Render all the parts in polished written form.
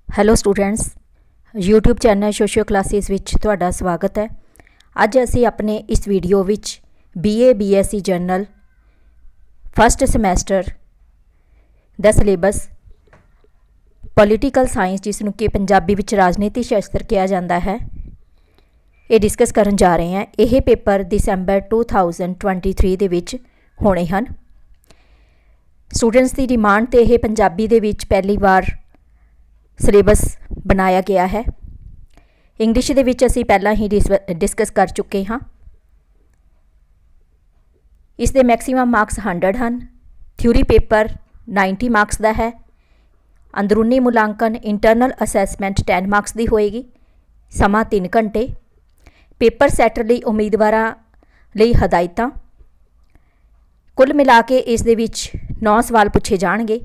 Hello students, YouTube channel Socio Classes ਵਿੱਚ ਤੁਹਾਡਾ ਸਵਾਗਤ ਹੈ। ਅੱਜ ਅਸੀਂ ਆਪਣੇ ਇਸ ਵੀਡੀਓ ਵਿੱਚ BA BSc general first semester ਦਾ ਸਿਲੇਬਸ ਪੋਲੀਟੀਕਲ ਸਾਇੰਸ, ਜਿਸ ਨੂੰ ਕਿ ਪੰਜਾਬੀ ਵਿੱਚ ਰਾਜਨੀਤੀ ਸ਼ਾਸਤਰ ਕਿਹਾ ਜਾਂਦਾ ਹੈ, ਇਹ ਡਿਸਕਸ ਕਰਨ ਜਾ ਰਹੇ ਹਾਂ। ਇਹ ਪੇਪਰ ਦਸੰਬਰ 2023 ਦੇ ਵਿੱਚ ਹੋਣੇ ਹਨ। ਸਟੂਡੈਂਟਸ ਦੀ ਡਿਮਾਂਡ 'ਤੇ ਇਹ ਪੰਜਾਬੀ ਦੇ ਵਿੱਚ ਪਹਿਲੀ ਵਾਰ ਸਿਲੇਬਸ ਬਣਾਇਆ ਗਿਆ ਹੈ। ਇੰਗਲਿਸ਼ ਦੇ ਵਿੱਚ ਅਸੀਂ ਪਹਿਲਾਂ ਹੀ ਡਿਸਕਸ ਕਰ ਚੁੱਕੇ ਹਾਂ। ਇਸ ਦੇ ਮੈਕਸਿਮਮ ਮਾਰਕਸ 100 ਹਨ। ਥਿਊਰੀ ਪੇਪਰ 90 ਮਾਰਕਸ ਦਾ ਹੈ। ਅੰਦਰੂਨੀ ਮੁਲਾਂਕਣ ਇੰਟਰਨਲ ਅਸੈਸਮੈਂਟ 10 ਮਾਰਕਸ ਦੀ ਹੋਏਗੀ। ਸਮਾਂ 3 ਘੰਟੇ। ਪੇਪਰ ਸੈਟਰ ਲਈ ਉਮੀਦਵਾਰਾਂ ਲਈ ਹਦਾਇਤਾਂ। ਕੁੱਲ ਮਿਲਾ ਕੇ ਇਸ ਦੇ ਵਿੱਚ 9 ਸਵਾਲ ਪੁੱਛੇ ਜਾਣਗੇ।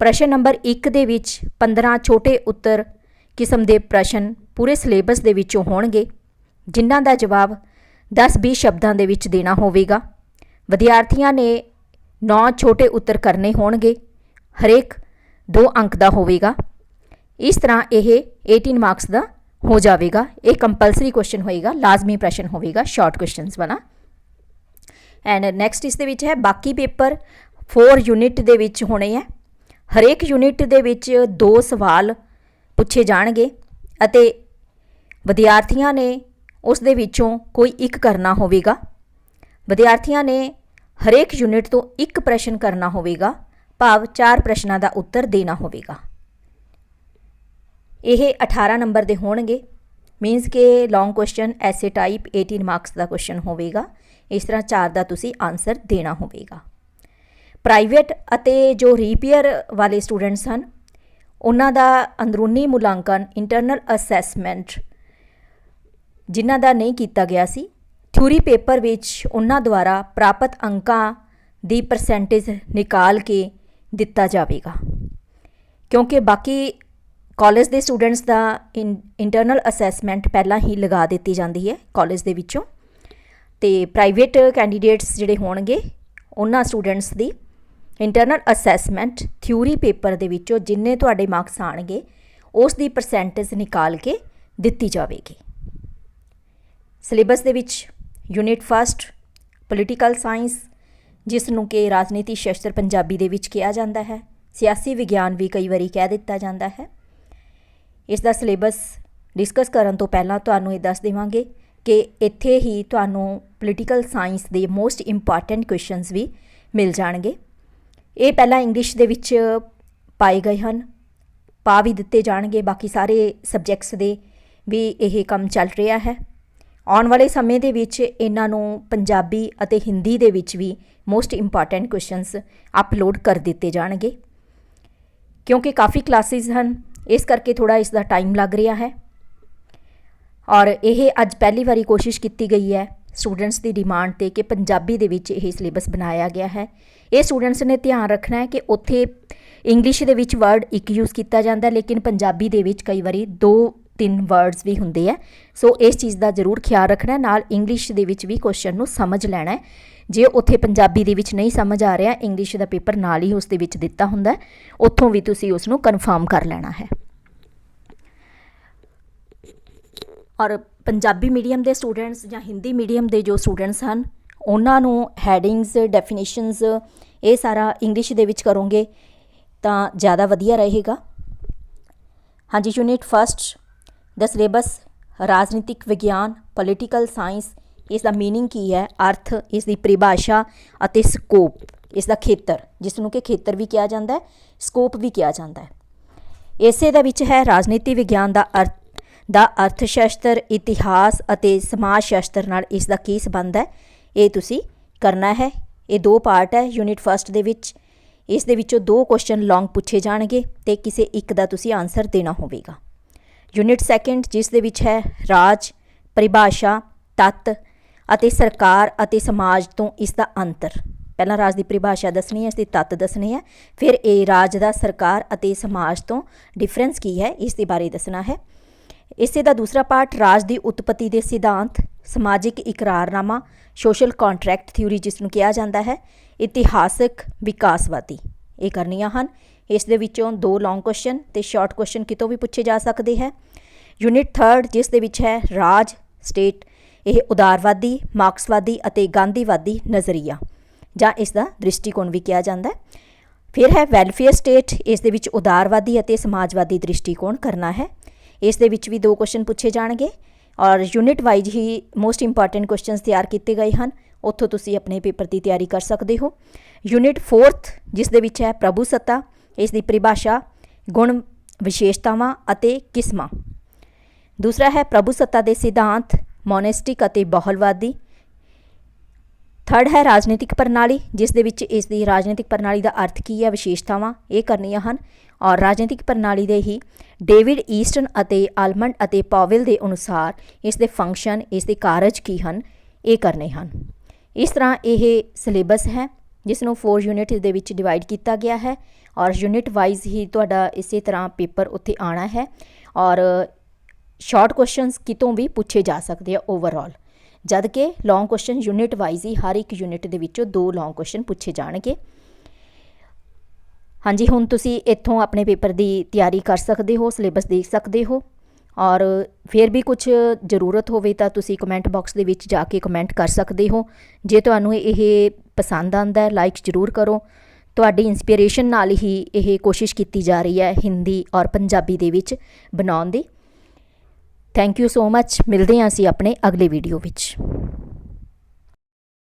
ਪ੍ਰਸ਼ਨ ਨੰਬਰ 1 ਦੇ ਵਿੱਚ 15 ਛੋਟੇ ਉੱਤਰ ਕਿਸਮ ਦੇ ਪ੍ਰਸ਼ਨ ਪੂਰੇ ਸਿਲੇਬਸ ਦੇ ਵਿੱਚੋਂ ਹੋਣਗੇ, ਜਿਨ੍ਹਾਂ ਦਾ ਜਵਾਬ 10-20 ਸ਼ਬਦਾਂ ਦੇ ਵਿੱਚ ਦੇਣਾ ਹੋਵੇਗਾ। ਵਿਦਿਆਰਥੀਆਂ ਨੇ 9 ਛੋਟੇ ਉੱਤਰ ਕਰਨੇ ਹੋਣਗੇ। ਹਰੇਕ 2 ਅੰਕ ਦਾ ਹੋਵੇਗਾ। ਇਸ ਤਰ੍ਹਾਂ ਇਹ 18 ਮਾਰਕਸ ਦਾ ਹੋ ਜਾਵੇਗਾ। ਇਹ ਕੰਪਲਸਰੀ ਕੁਐਸਚਨ ਹੋਏਗਾ, ਲਾਜ਼ਮੀ ਪ੍ਰਸ਼ਨ ਹੋਵੇਗਾ, ਸ਼ਾਰਟ ਕੁਐਸਚਨਸ ਵਾਲਾ। ਐਂਡ ਨੈਕਸਟ ਇਸ ਦੇ ਵਿੱਚ ਹੈ ਬਾਕੀ ਪੇਪਰ 4 ਯੂਨਿਟ ਦੇ ਵਿੱਚ ਹੋਣੇ ਹੈ। ਹਰੇਕ ਯੂਨਿਟ ਦੇ ਵਿੱਚ 2 ਸਵਾਲ ਪੁੱਛੇ ਜਾਣਗੇ ਅਤੇ ਵਿਦਿਆਰਥੀਆਂ ਨੇ ਉਸ ਦੇ ਵਿੱਚੋਂ ਕੋਈ ਇੱਕ ਕਰਨਾ ਹੋਵੇਗਾ। ਵਿਦਿਆਰਥੀਆਂ ਨੇ ਹਰੇਕ ਯੂਨਿਟ ਤੋਂ 1 ਪ੍ਰਸ਼ਨ ਕਰਨਾ ਹੋਵੇਗਾ, ਭਾਵ 4 ਪ੍ਰਸ਼ਨਾਂ ਦਾ ਉੱਤਰ ਦੇਣਾ ਹੋਵੇਗਾ। ਇਹ 18 ਨੰਬਰ ਦੇ ਹੋਣਗੇ। ਮੀਨਸ ਕਿ ਲੌਂਗ ਕੁਐਸਚਨ ਐਸੇ ਟਾਈਪ 18 ਮਾਰਕਸ ਦਾ ਕੁਐਸਚਨ ਹੋਵੇਗਾ। ਇਸ ਤਰ੍ਹਾਂ 4 ਦਾ ਤੁਸੀਂ ਆਨਸਰ ਦੇਣਾ ਹੋਵੇਗਾ। ਪ੍ਰਾਈਵੇਟ ਅਤੇ ਜੋ ਰੀਪੇਅਰ ਵਾਲੇ ਸਟੂਡੈਂਟਸ ਹਨ, ਉਹਨਾਂ ਦਾ ਅੰਦਰੂਨੀ ਮੁਲਾਂਕਣ ਇੰਟਰਨਲ ਅਸੈਸਮੈਂਟ ਜਿਨ੍ਹਾਂ ਦਾ ਨਹੀਂ ਕੀਤਾ ਗਿਆ ਸੀ, ਥਿਊਰੀ ਪੇਪਰ ਵਿੱਚ ਉਹਨਾਂ ਦੁਆਰਾ ਪ੍ਰਾਪਤ ਅੰਕਾਂ ਦੀ ਪਰਸੈਂਟੇਜ ਨਿਕਾਲ ਕੇ ਦਿੱਤਾ ਜਾਵੇਗਾ। ਕਿਉਂਕਿ ਬਾਕੀ ਕਾਲਜ ਦੇ ਸਟੂਡੈਂਟਸ ਦਾ ਇੰਟਰਨਲ ਅਸੈਸਮੈਂਟ ਪਹਿਲਾਂ ਹੀ ਲਗਾ ਦਿੱਤੀ ਜਾਂਦੀ ਹੈ ਕਾਲਜ ਦੇ ਵਿੱਚੋਂ, ਅਤੇ ਪ੍ਰਾਈਵੇਟ ਕੈਂਡੀਡੇਟਸ ਜਿਹੜੇ ਹੋਣਗੇ ਉਹਨਾਂ ਸਟੂਡੈਂਟਸ ਦੀ ਇੰਟਰਨਲ ਅਸੈਸਮੈਂਟ ਥਿਊਰੀ ਪੇਪਰ ਦੇ ਵਿੱਚੋਂ ਜਿੰਨੇ ਤੁਹਾਡੇ ਮਾਰਕਸ ਆਉਣਗੇ ਉਸ ਦੀ ਪਰਸੈਂਟੇਜ ਨਿਕਾਲ ਕੇ ਦਿੱਤੀ ਜਾਵੇਗੀ। ਸਿਲੇਬਸ ਦੇ ਵਿੱਚ ਯੂਨਿਟ ਫਸਟ ਪੋਲੀਟੀਕਲ ਸਾਇੰਸ, ਜਿਸ ਨੂੰ ਕਿ ਰਾਜਨੀਤੀ ਸ਼ਾਸਤਰ ਪੰਜਾਬੀ ਦੇ ਵਿੱਚ ਕਿਹਾ ਜਾਂਦਾ ਹੈ, ਸਿਆਸੀ ਵਿਗਿਆਨ ਵੀ ਕਈ ਵਾਰੀ ਕਹਿ ਦਿੱਤਾ ਜਾਂਦਾ ਹੈ। ਇਸ ਦਾ ਸਿਲੇਬਸ ਡਿਸਕਸ ਕਰਨ ਤੋਂ ਪਹਿਲਾਂ ਤੁਹਾਨੂੰ ਇਹ ਦੱਸ ਦੇਵਾਂਗੇ ਕਿ ਇੱਥੇ ਹੀ ਤੁਹਾਨੂੰ ਪੋਲੀਟੀਕਲ ਸਾਇੰਸ ਦੇ ਮੋਸਟ ਇੰਪੋਰਟੈਂਟ ਕੁਐਸਚਨਸ ਵੀ ਮਿਲ ਜਾਣਗੇ। ਇਹ ਪਹਿਲਾਂ ਇੰਗਲਿਸ਼ ਦੇ ਵਿੱਚ ਪਾਏ ਗਏ ਹਨ, ਪਾ ਵੀ ਦਿੱਤੇ ਜਾਣਗੇ। ਬਾਕੀ ਸਾਰੇ ਸਬਜੈਕਟਸ ਦੇ ਵੀ ਇਹ ਕੰਮ ਚੱਲ ਰਿਹਾ ਹੈ। ਆਉਣ ਵਾਲੇ ਸਮੇਂ ਦੇ ਵਿੱਚ ਇਹਨਾਂ ਨੂੰ ਪੰਜਾਬੀ ਅਤੇ ਹਿੰਦੀ ਦੇ ਵਿੱਚ ਵੀ ਮੋਸਟ ਇੰਪੋਰਟੈਂਟ ਕੁਐਸਚਨਸ ਅਪਲੋਡ ਕਰ ਦਿੱਤੇ ਜਾਣਗੇ। ਕਿਉਂਕਿ ਕਾਫੀ ਕਲਾਸਿਸ ਹਨ, ਇਸ ਕਰਕੇ ਥੋੜ੍ਹਾ ਇਸ ਦਾ ਟਾਈਮ ਲੱਗ ਰਿਹਾ ਹੈ। ਔਰ ਇਹ ਅੱਜ ਪਹਿਲੀ ਵਾਰੀ ਕੋਸ਼ਿਸ਼ ਕੀਤੀ ਗਈ ਹੈ ਸਟੂਡੈਂਟਸ ਦੀ ਡਿਮਾਂਡ 'ਤੇ ਕਿ ਪੰਜਾਬੀ ਦੇ ਵਿੱਚ ਇਹ ਸਿਲੇਬਸ ਬਣਾਇਆ ਗਿਆ ਹੈ। ਇਹ ਸਟੂਡੈਂਟਸ ਨੇ ਧਿਆਨ ਰੱਖਣਾ ਹੈ ਕਿ ਉੱਥੇ ਇੰਗਲਿਸ਼ ਦੇ ਵਿੱਚ ਵਰਡ ਇੱਕ ਯੂਜ਼ ਕੀਤਾ ਜਾਂਦਾ, ਲੇਕਿਨ ਪੰਜਾਬੀ ਦੇ ਵਿੱਚ ਕਈ ਵਾਰੀ 2-3 ਵਰਡਸ ਵੀ ਹੁੰਦੇ ਹੈ। ਸੋ ਇਸ ਚੀਜ਼ ਦਾ ਜ਼ਰੂਰ ਖਿਆਲ ਰੱਖਣਾ। ਨਾਲ ਇੰਗਲਿਸ਼ ਦੇ ਵਿੱਚ ਵੀ ਕੁਐਸਚਨ ਨੂੰ ਸਮਝ ਲੈਣਾ ਹੈ। ਜੇ ਉੱਥੇ ਪੰਜਾਬੀ ਦੇ ਵਿੱਚ ਨਹੀਂ ਸਮਝ ਆ ਰਿਹਾ, ਇੰਗਲਿਸ਼ ਦਾ ਪੇਪਰ ਨਾਲ ਹੀ ਉਸ ਦੇ ਵਿੱਚ ਦਿੱਤਾ ਹੁੰਦਾ, ਉੱਥੋਂ ਵੀ ਤੁਸੀਂ ਉਸ ਨੂੰ ਕਨਫਰਮ ਕਰ ਲੈਣਾ ਹੈ। ਔਰ ਪੰਜਾਬੀ ਮੀਡੀਅਮ ਦੇ ਸਟੂਡੈਂਟਸ ਜਾਂ ਹਿੰਦੀ ਮੀਡੀਅਮ ਦੇ ਜੋ ਸਟੂਡੈਂਟਸ ਹਨ, ਉਹਨਾਂ ਨੂੰ ਹੈਡਿੰਗਸ, ਡੈਫੀਨੇਸ਼ਨਸ ਇਹ ਸਾਰਾ ਇੰਗਲਿਸ਼ ਦੇ ਵਿੱਚ ਕਰੋਗੇ ਤਾਂ ਜ਼ਿਆਦਾ ਵਧੀਆ ਰਹੇਗਾ। ਹਾਂਜੀ, ਯੂਨਿਟ ਫਸਟ ਦਾ ਸਿਲੇਬਸ ਰਾਜਨੀਤਿਕ ਵਿਗਿਆਨ ਪੋਲੀਟੀਕਲ ਸਾਇੰਸ। ਇਸ ਦਾ ਮੀਨਿੰਗ ਕੀ ਹੈ, ਅਰਥ, ਇਸ ਦੀ ਪਰਿਭਾਸ਼ਾ ਅਤੇ ਸਕੋਪ, ਇਸ ਦਾ ਖੇਤਰ, ਜਿਸ ਨੂੰ ਕਿ ਖੇਤਰ ਵੀ ਕਿਹਾ ਜਾਂਦਾ ਹੈ, ਸਕੋਪ ਵੀ ਕਿਹਾ ਜਾਂਦਾ ਹੈ। ਇਸੇ ਦੇ ਵਿੱਚ ਹੈ ਰਾਜਨੀਤੀ ਵਿਗਿਆਨ ਦਾ ਅਰਥ ਸ਼ਾਸਤਰ, ਇਤਿਹਾਸ ਅਤੇ ਸਮਾਜ ਸ਼ਾਸਤਰ ਨਾਲ ਇਸ ਦਾ ਕੀ ਸੰਬੰਧ ਹੈ, ਇਹ ਤੁਸੀਂ ਕਰਨਾ ਹੈ। ਇਹ 2 ਪਾਰਟ ਹੈ ਯੂਨਿਟ ਫਸਟ ਦੇ ਵਿੱਚ। ਇਸ ਦੇ ਵਿੱਚੋਂ 2 ਕੁਐਸਚਨ ਲੌਂਗ ਪੁੱਛੇ ਜਾਣਗੇ ਅਤੇ ਕਿਸੇ ਇੱਕ ਦਾ ਤੁਸੀਂ ਆਨਸਰ ਦੇਣਾ ਹੋਵੇਗਾ। ਯੂਨਿਟ ਸੈਕਿੰਡ, ਜਿਸ ਦੇ ਵਿੱਚ ਹੈ ਰਾਜ, ਪਰਿਭਾਸ਼ਾ, ਤੱਤ ਅਤੇ ਸਰਕਾਰ ਅਤੇ ਸਮਾਜ ਤੋਂ ਇਸ ਦਾ ਅੰਤਰ। ਪਹਿਲਾਂ ਰਾਜ ਦੀ ਪਰਿਭਾਸ਼ਾ ਦੱਸਣੀ ਹੈ, ਇਸ ਦੇ ਤੱਤ ਦੱਸਣੇ ਹੈ, ਫਿਰ ਇਹ ਰਾਜ ਦਾ ਸਰਕਾਰ ਅਤੇ ਸਮਾਜ ਤੋਂ ਡਿਫਰੈਂਸ ਕੀ ਹੈ, ਇਸ ਦੇ ਬਾਰੇ ਦੱਸਣਾ ਹੈ। ਇਸੇ ਦਾ ਦੂਸਰਾ ਪਾਰਟ ਰਾਜ ਦੀ ਉਤਪਤੀ ਦੇ ਸਿਧਾਂਤ, ਸਮਾਜਿਕ ਇਕਰਾਰਨਾਮਾ, ਸੋਸ਼ਲ ਕੰਟਰੈਕਟ ਥਿਊਰੀ ਜਿਸ ਨੂੰ ਕਿਹਾ ਜਾਂਦਾ ਹੈ, ਇਤਿਹਾਸਕ ਵਿਕਾਸਵਾਦੀ, ਇਹ ਕਰਨੀਆਂ ਹਨ। ਇਸ ਦੇ ਵਿੱਚੋਂ 2 ਲੌਂਗ ਕੁਐਸਚਨ ਤੇ ਸ਼ਾਰਟ ਕੁਐਸਚਨ ਕਿਤੋਂ ਵੀ ਪੁੱਛੇ ਜਾ ਸਕਦੇ ਹੈ। ਯੂਨਿਟ 3 ਜਿਸ ਦੇ ਵਿੱਚ ਹੈ ਰਾਜ ਸਟੇਟ, ਇਹ ਉਦਾਰਵਾਦੀ, ਮਾਰਕਸਵਾਦੀ ਅਤੇ ਗਾਂਧੀਵਾਦੀ ਨਜ਼ਰੀਆ ਜਾਂ ਇਸ ਦਾ ਦ੍ਰਿਸ਼ਟੀਕੋਣ ਵੀ ਕਿਹਾ ਜਾਂਦਾ ਹੈ। ਫਿਰ ਹੈ ਵੈਲਫੇਅਰ ਸਟੇਟ, ਇਸ ਦੇ ਵਿੱਚ ਉਦਾਰਵਾਦੀ ਅਤੇ ਸਮਾਜਵਾਦੀ ਦ੍ਰਿਸ਼ਟੀਕੋਣ ਕਰਨਾ ਹੈ। ਇਸ ਦੇ ਵਿੱਚ ਵੀ 2 ਕੁਐਸਚਨ ਪੁੱਛੇ ਜਾਣਗੇ ਔਰ ਯੂਨਿਟ ਵਾਈਜ਼ ਹੀ ਮੋਸਟ ਇੰਪੋਰਟੈਂਟ ਕੁਐਸਚਨਸ ਤਿਆਰ ਕੀਤੇ ਗਏ ਹਨ, ਉੱਥੋਂ ਤੁਸੀਂ ਆਪਣੇ ਪੇਪਰ ਦੀ ਤਿਆਰੀ ਕਰ ਸਕਦੇ ਹੋ। ਯੂਨਿਟ 4 ਜਿਸ ਦੇ ਵਿੱਚ ਹੈ ਪ੍ਰਭੂ ਸੱਤਾ, ਇਸ ਦੀ ਪਰਿਭਾਸ਼ਾ, ਗੁਣ, ਵਿਸ਼ੇਸ਼ਤਾਵਾਂ ਅਤੇ ਕਿਸਮਾਂ। ਦੂਸਰਾ ਹੈ ਪ੍ਰਭੂ ਸੱਤਾ ਦੇ ਸਿਧਾਂਤ, ਮੋਨਿਸਟਿਕ ਅਤੇ ਬਹੁਲਵਾਦੀ। 3rd ਹੈ ਰਾਜਨੀਤਿਕ ਪ੍ਰਣਾਲੀ, ਜਿਸ ਦੇ ਵਿੱਚ ਇਸ ਦੀ ਰਾਜਨੀਤਿਕ ਪ੍ਰਣਾਲੀ ਦਾ ਅਰਥ ਕੀ ਹੈ, ਵਿਸ਼ੇਸ਼ਤਾਵਾਂ ਇਹ ਕਰਨੀਆਂ ਹਨ ਔਰ ਰਾਜਨੀਤਿਕ ਪ੍ਰਣਾਲੀ ਦੇ ਹੀ ਡੇਵਿਡ ਈਸਟਨ ਅਤੇ ਆਲਮੰਡ ਅਤੇ ਪਾਵਲ ਦੇ ਅਨੁਸਾਰ ਇਸ ਦੇ ਫੰਕਸ਼ਨ, ਇਸ ਦੇ ਕਾਰਜ ਕੀ ਹਨ, ਇਹ ਕਰਨੇ ਹਨ। ਇਸ ਤਰ੍ਹਾਂ ਇਹ ਸਿਲੇਬਸ ਹੈ ਜਿਸ ਨੂੰ 4 ਯੂਨਿਟ ਦੇ ਵਿੱਚ ਡਿਵਾਈਡ ਕੀਤਾ ਗਿਆ ਹੈ ਔਰ ਯੂਨਿਟ ਵਾਈਜ਼ ਹੀ ਤੁਹਾਡਾ ਇਸੇ ਤਰ੍ਹਾਂ ਪੇਪਰ ਉੱਥੇ ਆਉਣਾ ਹੈ ਔਰ ਸ਼ਾਰਟ ਕੁਐਸਚਨਸ ਕਿਤੋਂ ਵੀ ਪੁੱਛੇ ਜਾ ਸਕਦੇ ਆ ਓਵਰਆਲ, ਜਦ ਕਿ ਲੌਂਗ ਕੁਐਸਚਨ ਯੂਨਿਟ ਵਾਈਜ਼ ਹੀ ਹਰ ਇੱਕ ਯੂਨਿਟ ਦੇ ਵਿੱਚੋਂ 2 ਲੌਂਗ ਕੁਐਸਚਨ ਪੁੱਛੇ ਜਾਣਗੇ। ਹਾਂਜੀ, ਹੁਣ ਤੁਸੀਂ ਇੱਥੋਂ ਆਪਣੇ ਪੇਪਰ ਦੀ ਤਿਆਰੀ ਕਰ ਸਕਦੇ ਹੋ, ਸਿਲੇਬਸ ਦੇਖ ਸਕਦੇ ਹੋ ਔਰ ਫਿਰ ਵੀ ਕੁਝ ਜ਼ਰੂਰਤ ਹੋਵੇ ਤਾਂ ਤੁਸੀਂ ਕਮੈਂਟ ਬਾਕਸ ਦੇ ਵਿੱਚ ਜਾ ਕੇ ਕਮੈਂਟ ਕਰ ਸਕਦੇ ਹੋ। ਜੇ ਤੁਹਾਨੂੰ ਇਹ ਪਸੰਦ ਆਉਂਦਾ ਲਾਈਕ ਜ਼ਰੂਰ ਕਰੋ। ਤੁਹਾਡੀ ਇੰਸਪੀਰੇਸ਼ਨ ਨਾਲ ਹੀ ਇਹ ਕੋਸ਼ਿਸ਼ ਕੀਤੀ ਜਾ ਰਹੀ ਹੈ ਹਿੰਦੀ ਔਰ ਪੰਜਾਬੀ ਦੇ ਵਿੱਚ ਬਣਾਉਣ ਦੀ। ਥੈਂਕ ਯੂ ਸੋ ਮੱਚ। ਮਿਲਦੇ ਹਾਂ ਅਸੀਂ ਆਪਣੇ ਅਗਲੇ ਵੀਡੀਓ ਵਿੱਚ।